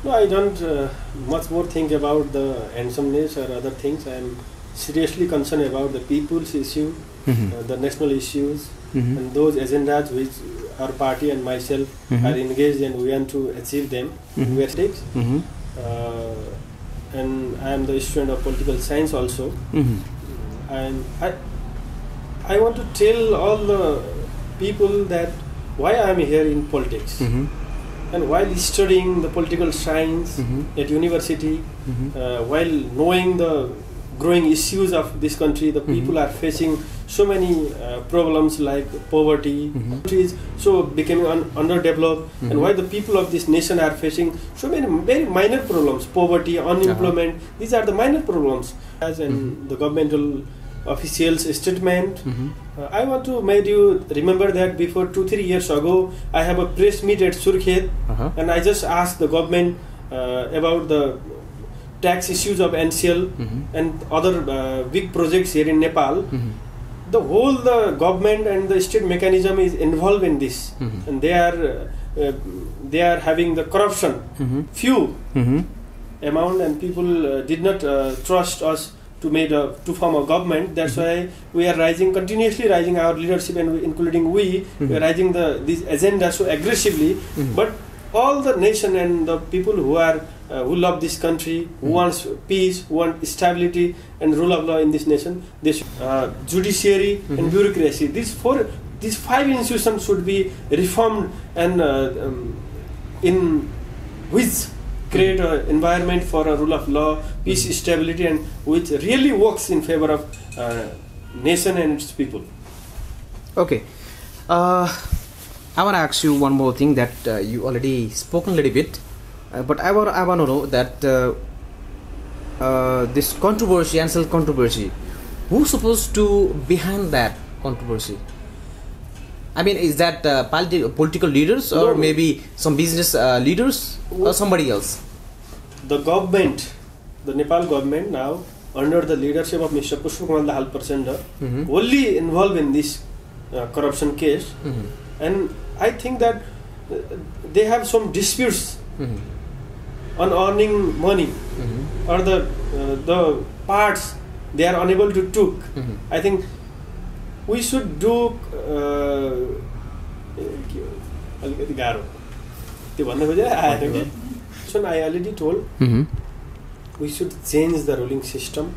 No, I don't much more think about the handsomeness or other things. I am seriously concerned about the people's issue, the national issues, and those agendas which our party and myself are engaged in. We want to achieve them. We are stakes. And I am the student of political science also. And I want to tell all the people that why I am here in politics. And while studying the political science at university, while knowing the growing issues of this country, the people are facing so many problems like poverty, countries so becoming underdeveloped, and why the people of this nation are facing so many very minor problems, poverty, unemployment. These are the minor problems. As in the governmental officials' statement, I want to make you remember that before 2-3 years ago, I have a press meet at Surkhet, and I just asked the government about the tax issues of NCL and other big projects here in Nepal. The whole government and the state mechanism is involved in this, and they are having the corruption, few amount, and people did not trust us to form a government. That's why we are continuously rising our leadership, and including we are rising this agenda so aggressively. But all the nation and the people who love this country, who wants peace, who want stability and rule of law in this nation, this judiciary and bureaucracy, these 5 institutions should be reformed, and in which create an environment for a rule of law, peace, stability, and which really works in favor of nation and its people. Okay, I want to ask you one more thing that you already spoken a little bit, but I want to know that this controversy, NCL controversy, who's supposed to behind that controversy? I mean, is that political leaders, or maybe some business leaders, or somebody else? The government, the Nepal government now, under the leadership of Mr. Pushpakumar Dahal Prachanda, only involved in this corruption case, and I think that they have some disputes on earning money, or the parts they are unable to took. I think we should do so I already told we should change the ruling system.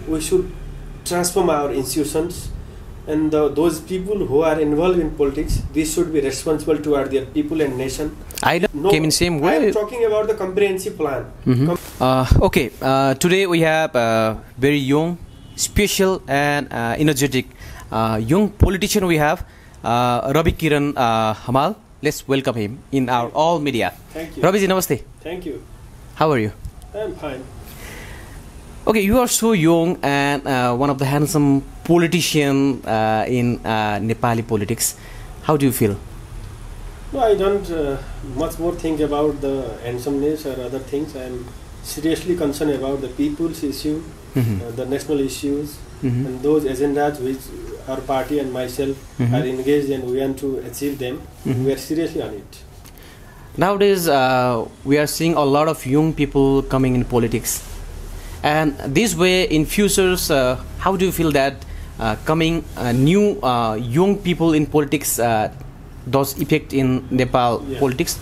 We should transform our institutions, and those people who are involved in politics, they should be responsible toward their people and nation. Came in same way. I am talking about the comprehensive plan. Okay, today we have a very young, special and energetic young politician. We have Ravi Kiran Hamal. Let's welcome him in our all media. Thank you. Ravi ji, namaste. Thank you. How are you? I am fine. Okay, you are so young and one of the handsome politician in Nepali politics. How do you feel? No, I don't much more think about the handsomeness or other things. I am seriously concerned about the people's issue, the national issues, and those agendas which our party and myself are engaged in. We want to achieve them. We are seriously on it. Nowadays, we are seeing a lot of young people coming in politics, and this way in futures, how do you feel that coming new young people in politics does affect in Nepal politics?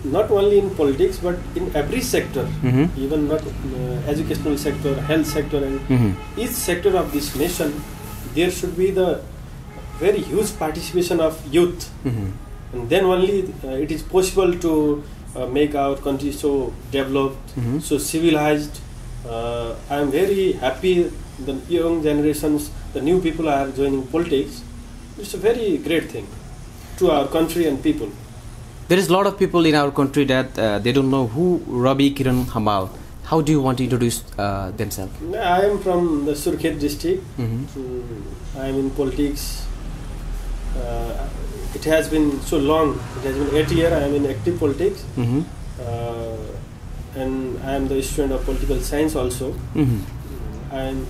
Not only in politics, but in every sector, even not educational sector, health sector, and each sector of this nation, there should be the very huge participation of youth, and then only it is possible to make our country so developed, so civilized. I am very happy the young generations, the new people are joining politics. It's a very great thing to our country and people. There is a lot of people in our country that they don't know who Ravi Kiran Hamal. How do you want to introduce themselves? I am from the Surkhet district. I am in politics. It has been so long. It has been 8 years. I am in active politics, and I am the student of political science also. And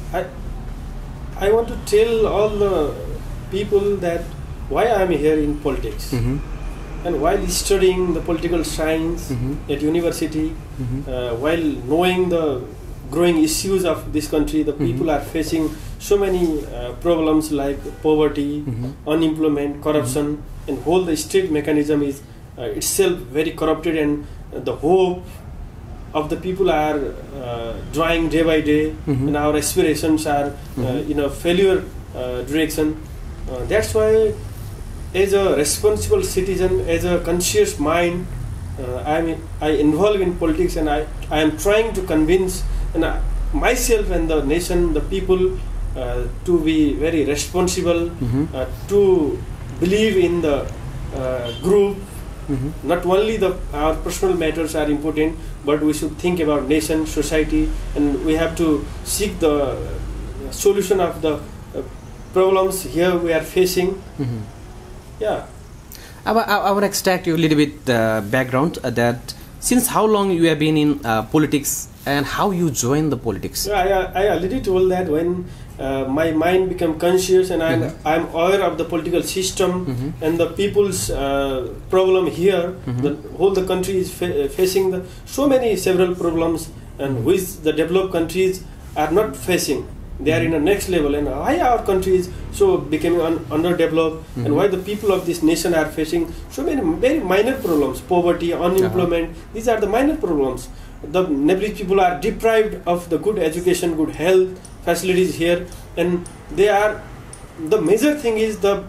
I want to tell all the people that why I am here in politics. And while studying the political science at university, while knowing the growing issues of this country, the people are facing so many problems like poverty, unemployment, corruption, and whole the state mechanism is itself very corrupted, and the hope of the people are drawing day by day, and our aspirations are in a failure direction. That's why, as a responsible citizen, as a conscious mind, I involve in politics, and I am trying to convince myself and the nation, the people, to be very responsible, to believe in the group. Not only our personal matters are important, but we should think about nation, society, and we have to seek the solution of the problems here we are facing. Yeah. I will extract you a little bit background that since how long you have been in politics and how you joined the politics. Yeah, I already told that when my mind become conscious and I'm aware of the political system and the people's problem here. The country is facing several problems, and which the developed countries are not facing. They are in a next level, and why our country is so becoming underdeveloped, and why the people of this nation are facing so many very minor problems, poverty, unemployment. These are the minor problems. The Nepalese people are deprived of the good education, good health facilities here, and the major thing is the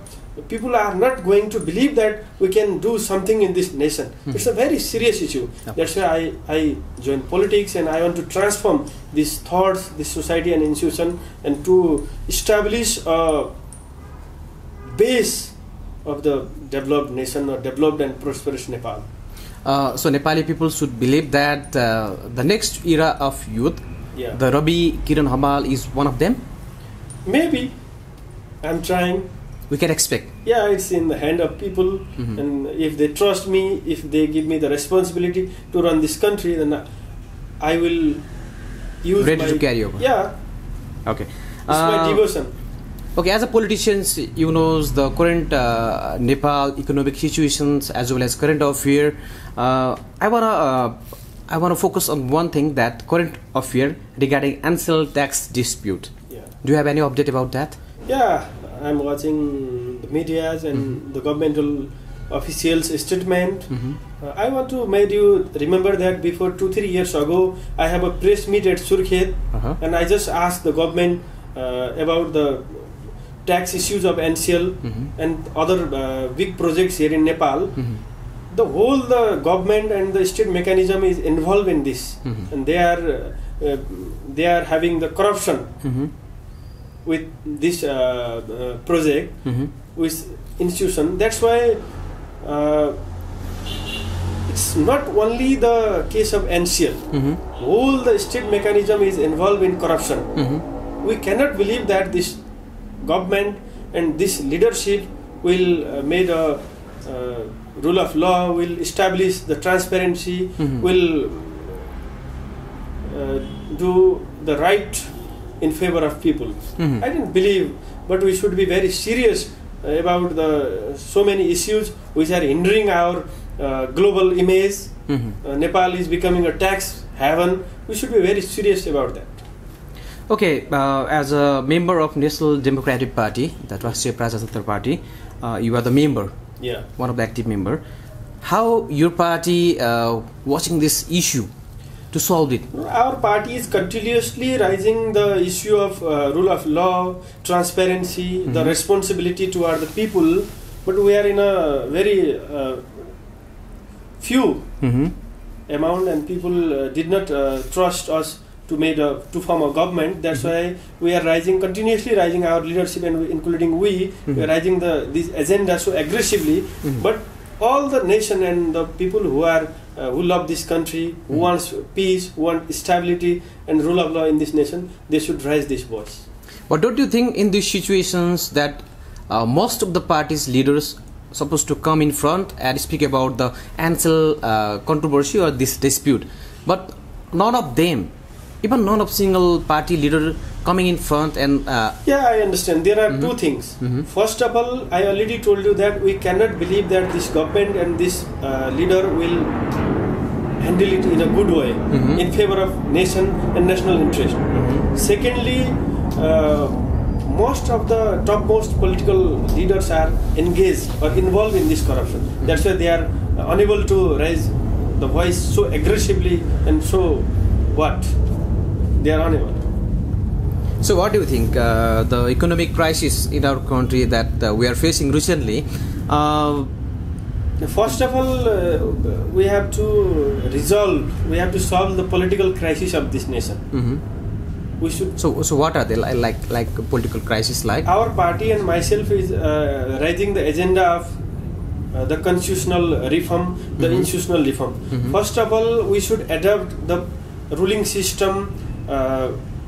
people are not going to believe that we can do something in this nation. It's a very serious issue. That's why I joined politics, and I want to transform these thoughts, this society and institution, and to establish a base of the developed nation, or developed and prosperous Nepal. So Nepali people should believe that the next era of youth, the Rabi Kiran Hamal is one of them? Maybe. I'm trying. We can expect. Yeah, it's in the hand of people, and if they trust me, if they give me the responsibility to run this country, then I will use ready to carry over. Yeah. Okay. It's my devotion. Okay, as a politician, you know the current Nepal economic situations as well as current affair. I wanna focus on one thing, that current affair regarding ancillary tax dispute. Yeah. Do you have any update about that? Yeah, I'm watching the medias and the governmental officials' statement. I want to make you remember that before 2-3 years ago, I have a press meet at Surkhet, and I just asked the government about the tax issues of NCL and other big projects here in Nepal. The government and the state mechanism is involved in this, and they are having the corruption with this project, with institution. That's why it's not only the case of NCL. Whole the state mechanism is involved in corruption. We cannot believe that this government and this leadership will make a rule of law, will establish the transparency, will do the right in favor of people. I didn't believe, but we should be very serious about so many issues which are hindering our global image. Nepal is becoming a tax haven. We should be very serious about that. Okay, as a member of National Democratic Party, the Rashtriya Prajatantra Party, you are the member, one of the active member. How your party watching this issue to solve it? Our party is continuously raising the issue of rule of law, transparency, the responsibility toward the people, but we are in a very few amount, and people did not trust us to form a government. That's why we are continuously rising our leadership, and including we are rising this agenda so aggressively. But all the nation and the people who love this country, who wants peace, who want stability and rule of law in this nation, they should raise this voice. But don't you think in these situations that most of the party's leaders supposed to come in front and speak about the ancil controversy or this dispute, but none of them, even none of single party leader coming in front and yeah, I understand. There are two things. First of all, I already told you that we cannot believe that this government and this leader will handle it in a good way in favor of nation and national interest. Secondly, most of the topmost political leaders are engaged or involved in this corruption. That's why they are unable to raise the voice so aggressively and so what? They are unable. So what do you think the economic crisis in our country that we are facing recently? First of all, we have to solve the political crisis of this nation. We should. So what are they like a political crisis like? Our party and myself is raising the agenda of the constitutional reform, the institutional reform. First of all, we should adopt the ruling system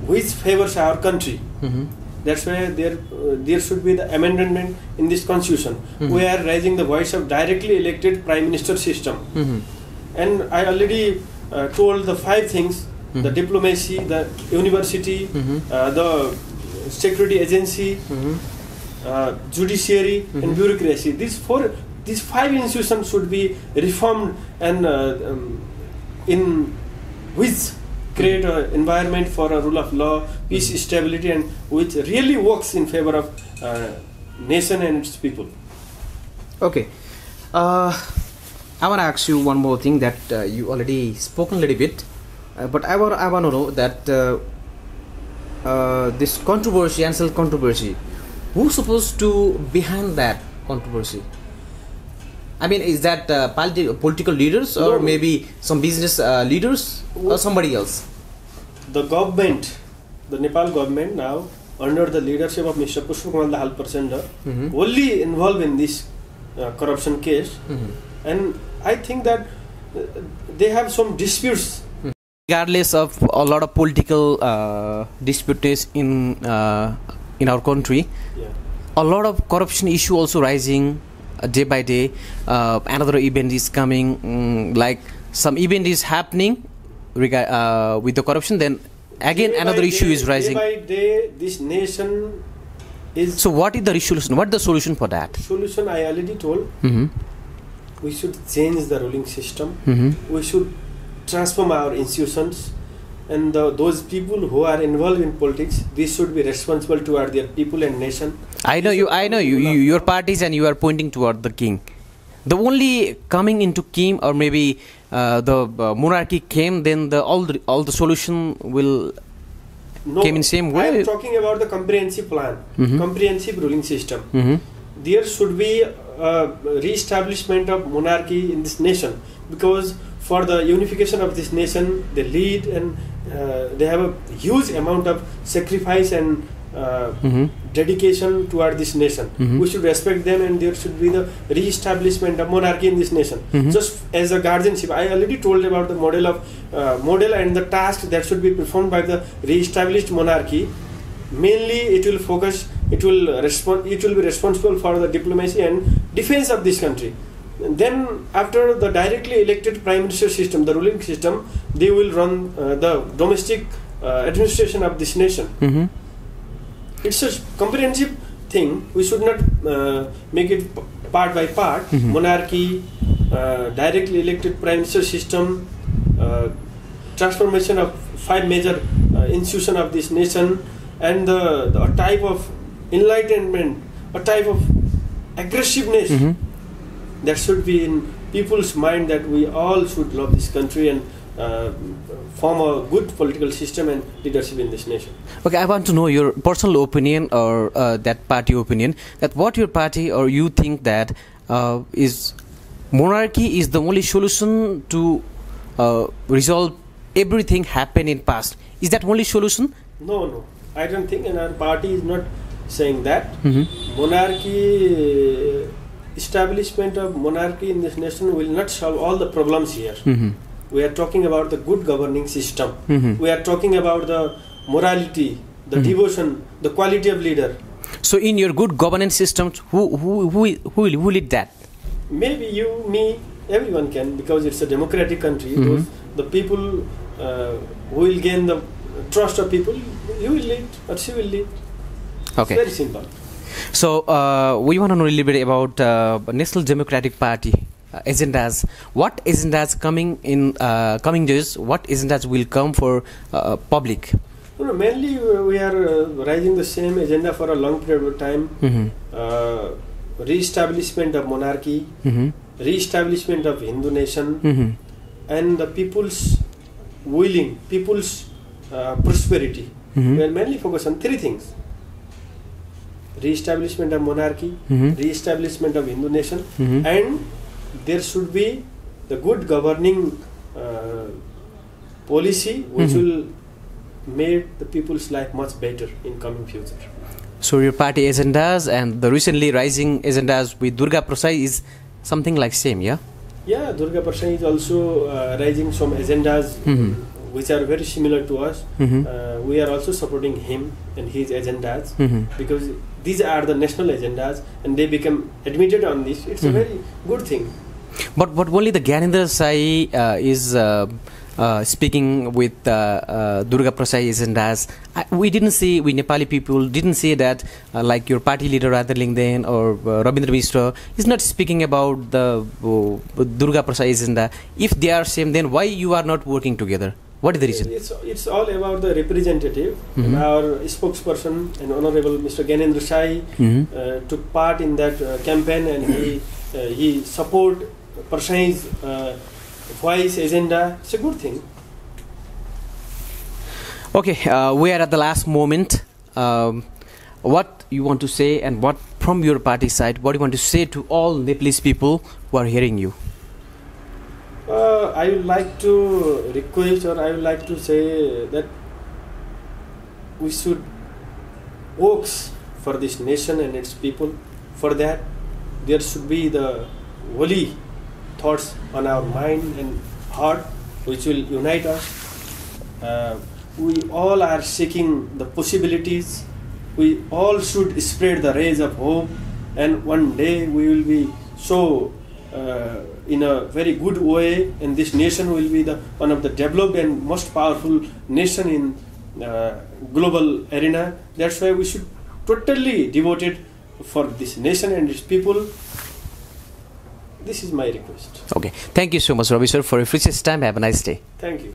which favors our country. That's why there should be the amendment in this constitution. We are raising the voice of directly elected prime minister system. And I already told the 5 things: the diplomacy, the university, the security agency, judiciary, and bureaucracy. These 5 institutions should be reformed and in which create an environment for a rule of law, peace, stability, and which really works in favor of nation and its people. Okay. I want to ask you one more thing that you already spoken a little bit, but I want to know that this controversy, Ansel controversy, who's supposed to behind that controversy? I mean, is that political leaders or maybe some business leaders or somebody else? The government, the Nepal government now, under the leadership of Mr. Pushpakumar Dahal Prachanda, only involved in this corruption case. And I think that they have some disputes. Regardless of a lot of political disputes in our country, a lot of corruption issue also rising day by day. Another event is coming, like some event is happening with the corruption, then again day another issue is rising. Day by day, this nation is. So what is the solution? What is the solution for that? Solution I already told. We should change the ruling system. We should transform our institutions, and those people who are involved in politics, they should be responsible toward their people and nation. I know you. Your parties, and you are pointing toward the king. The only coming into king, or maybe the monarchy came, then all the solution will came in same way. I am talking about the comprehensive plan, comprehensive ruling system. There should be re-establishment of monarchy in this nation, because for the unification of this nation, they lead and they have a huge amount of sacrifice and dedication toward this nation. We should respect them, and there should be the re-establishment of monarchy in this nation. Just as a guardianship, I already told about the model and the task that should be performed by the re-established monarchy. Mainly, it will focus. It will be responsible for the diplomacy and defense of this country. And then, after the directly elected prime minister system, the ruling system, they will run the domestic administration of this nation. It's a comprehensive thing. We should not make it part by part. Monarchy, directly elected prime minister system, transformation of 5 major institutions of this nation, and a type of enlightenment, a type of aggressiveness that should be in people's mind, that we all should love this country and form a good political system and leadership in this nation. Okay, I want to know your personal opinion, or that party opinion, that what your party or you think that is monarchy is the only solution to resolve everything happened in past. Is that only solution? No, I don't think, and our party is not saying that. Monarchy, establishment of monarchy in this nation will not solve all the problems here. We are talking about the good governing system. We are talking about the morality, the devotion, the quality of leader. So, in your good governance systems, who will lead that? Maybe you, me, everyone can, because it's a democratic country. The people who will gain the trust of people, you will lead or she will lead. Okay. It's very simple. So we want to know a little bit about National Democratic Party agendas. What agendas coming in coming days? What agendas will come for public? No, mainly we are raising the same agenda for a long period of time. Re-establishment of monarchy, re-establishment of Hindu nation, and the people's prosperity. We are mainly focused on three things: re-establishment of monarchy, re-establishment of Hindu nation, and there should be the good governing policy which will make the people's life much better in coming future. So your party agendas and the recently rising agendas with Durga Prasad is something like same, yeah? Yeah, Durga Prasad is also raising some agendas which are very similar to us. We are also supporting him and his agendas because these are the national agendas and they become admitted on this. It's a very good thing. But only the Gyanendra Sai is speaking with Durga Prasad agendas. We Nepali people didn't say that like your party leader Radha Lingden or Rabindra Mishra is not speaking about the Durga Prasad agenda. If they are same, then why you are not working together? What is the reason? It's all about the representative. Our spokesperson and Honorable Mr. Gyanendra Sai took part in that campaign, and he support Prasad's voice agenda. It's a good thing. Okay, we are at the last moment. What you want to say, and what from your party side, what you want to say to all Nepalese people who are hearing you? I would like to request, or I would like to say that we should work for this nation and its people. For that, there should be the holy thoughts on our mind and heart which will unite us. We all are seeking the possibilities. We all should spread the rays of hope, and one day we will be so in a very good way, and this nation will be the one of the developed and most powerful nation in global arena. That's why we should totally devoted for this nation and its people. This is my request. Okay. Thank you so much, Ravi sir, for your precious time. Have a nice day. Thank you.